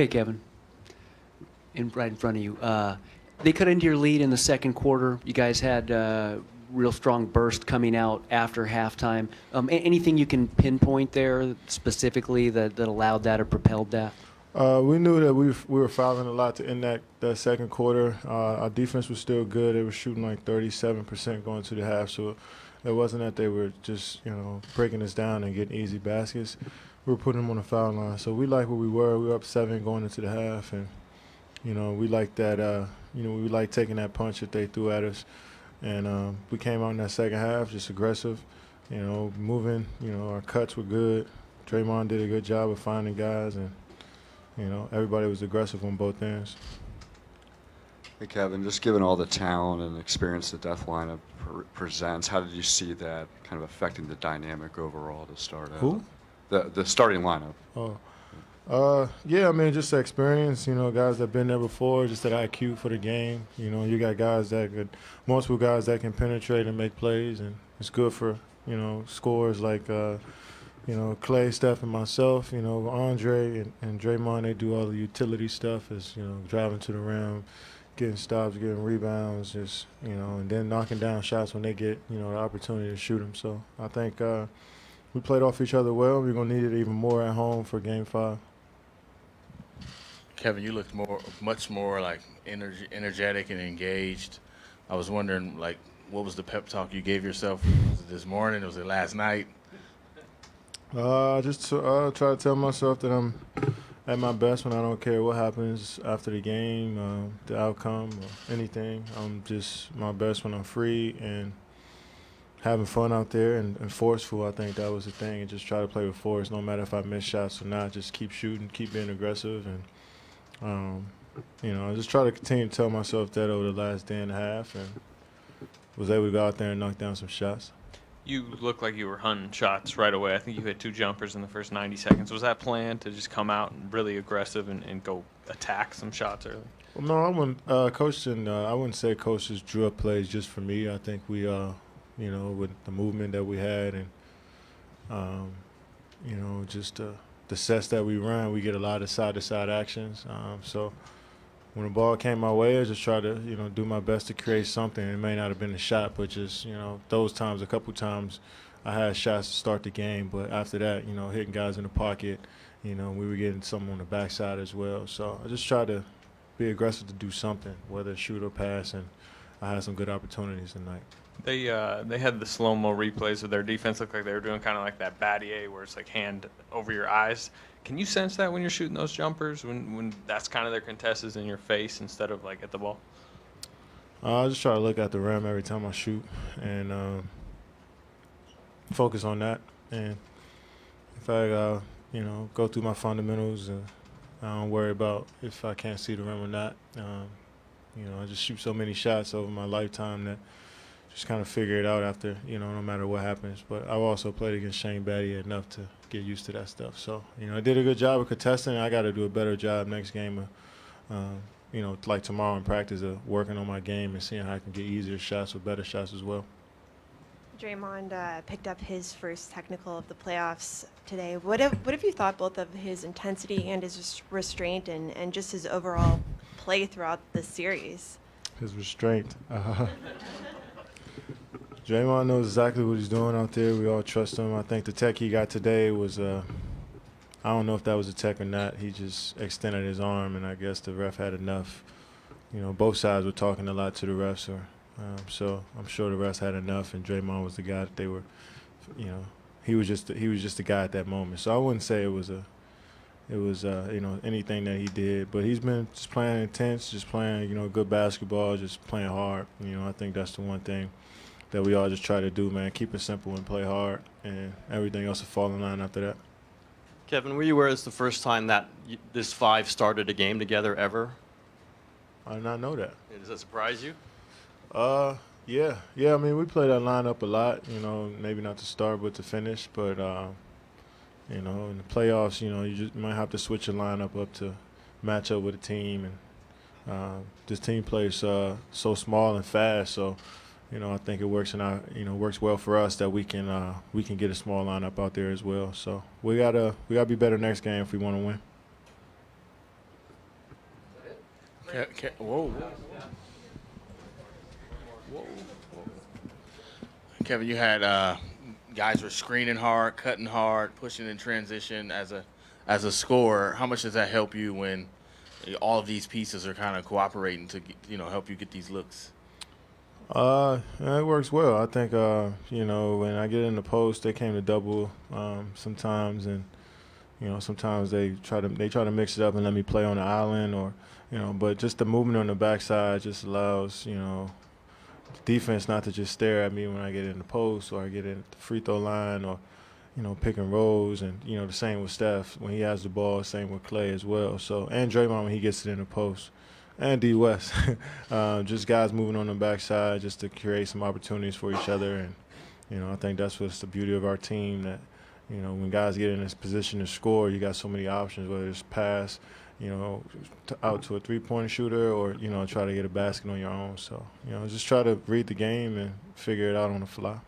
Hey, Kevin. Right in front of you. They cut into your lead in the second quarter. You guys had real strong burst coming out after halftime. Anything you can pinpoint there specifically that allowed that or propelled that? We knew that we were fouling a lot to end that second quarter. Our defense was still good. They were shooting like 37% going to the half, so it wasn't that they were just breaking us down and getting easy baskets. We were putting them on the foul line. So we liked where we were. We were up 7 going into the half, and we liked that. We liked taking that punch that they threw at us, and we came out in that second half just aggressive, moving. Our cuts were good. Draymond did a good job of finding guys, and everybody was aggressive on both ends. Hey, Kevin, just given all the talent and experience the Death lineup presents, how did you see that kind of affecting the dynamic overall to start out? Who? The starting lineup. Yeah, I mean, just the experience, guys that have been there before, just that IQ for the game. You got guys multiple guys that can penetrate and make plays, and it's good for, scorers like Clay, Steph, and myself. Andre and Draymond, they do all the utility stuff, as driving to the rim, getting stops, getting rebounds, just and then knocking down shots when they get the opportunity to shoot them. So I think we played off each other well. We're gonna need it even more at home for Game 5. Kevin, you looked much more like energetic and engaged. I was wondering, what was the pep talk you gave yourself? Was it this morning? Was it last night? Just try to tell myself that I'm at my best when I don't care what happens after the game, the outcome, or anything. I'm just my best when I'm free and having fun out there and forceful. I think that was the thing, and just try to play with force no matter if I miss shots or not. Just keep shooting, keep being aggressive, and I just try to continue to tell myself that over the last day and a half, and was able to go out there and knock down some shots. You looked like you were hunting shots right away. I think you hit 2 jumpers in the first 90 seconds. Was that planned to just come out and really aggressive and go attack some shots early? Well, no, I wouldn't. I wouldn't say coaches drew up plays just for me. I think we, with the movement that we had and, just the sets that we run, we get a lot of side-to-side actions. So when the ball came my way, I just tried to, do my best to create something. It may not have been a shot, but just, those times, a couple times, I had shots to start the game. But after that, hitting guys in the pocket, we were getting some on the backside as well. So I just tried to be aggressive to do something, whether shoot or pass, and I had some good opportunities tonight. They had the slow-mo replays of their defense. Looked like they were doing kind of like that Battier where it's like hand over your eyes. Can you sense that when you're shooting those jumpers, when that's kind of their contest is in your face instead of like at the ball? I just try to look at the rim every time I shoot and focus on that. And if I, go through my fundamentals, I don't worry about if I can't see the rim or not. I just shoot so many shots over my lifetime that just kind of figure it out after, no matter what happens. But I've also played against Shane Battier enough to get used to that stuff. So, I did a good job of contesting. I got to do a better job next game of, like tomorrow in practice, of working on my game and seeing how I can get easier shots or better shots as well. Draymond picked up his first technical of the playoffs today. What have you thought both of his intensity and his restraint and just his overall play throughout the series? His restraint. Draymond knows exactly what he's doing out there. We all trust him. I think the tech he got today was, I don't know if that was a tech or not. He just extended his arm, and I guess the ref had enough. Both sides were talking a lot to the refs, so I'm sure the refs had enough, and Draymond was the guy that they were, he was just the guy at that moment. So I wouldn't say it was anything that he did, but he's been just playing intense, just playing, good basketball, just playing hard. I think that's the one thing that we all just try to do, man. Keep it simple and play hard, and everything else will fall in line after that. Kevin, were you aware it's the first time that this 5 started a game together ever? I did not know that. Does that surprise you? Yeah. I mean, we play that lineup a lot. Maybe not to start, but to finish. But in the playoffs, you just might have to switch your lineup up to match up with a team, and this team plays so small and fast. So, I think it works works well for us that we can get a small lineup out there as well. So we gotta be better next game if we want to win. Whoa. Whoa. Kevin, you had guys were screening hard, cutting hard, pushing in transition as a scorer. How much does that help you when all of these pieces are kind of cooperating to help you get these looks? It works well. I think when I get in the post, they came to double sometimes, and sometimes they try to mix it up and let me play on the island, or but just the movement on the backside just allows the defense not to just stare at me when I get in the post or I get in at the free throw line, or pick and rolls, and the same with Steph when he has the ball, same with Clay as well. So, and Draymond when he gets it in the post, and D West, just guys moving on the backside just to create some opportunities for each other. And I think that's what's the beauty of our team, that when guys get in this position to score, you got so many options, whether it's pass, out to a three-point shooter, or try to get a basket on your own. So just try to read the game and figure it out on the fly.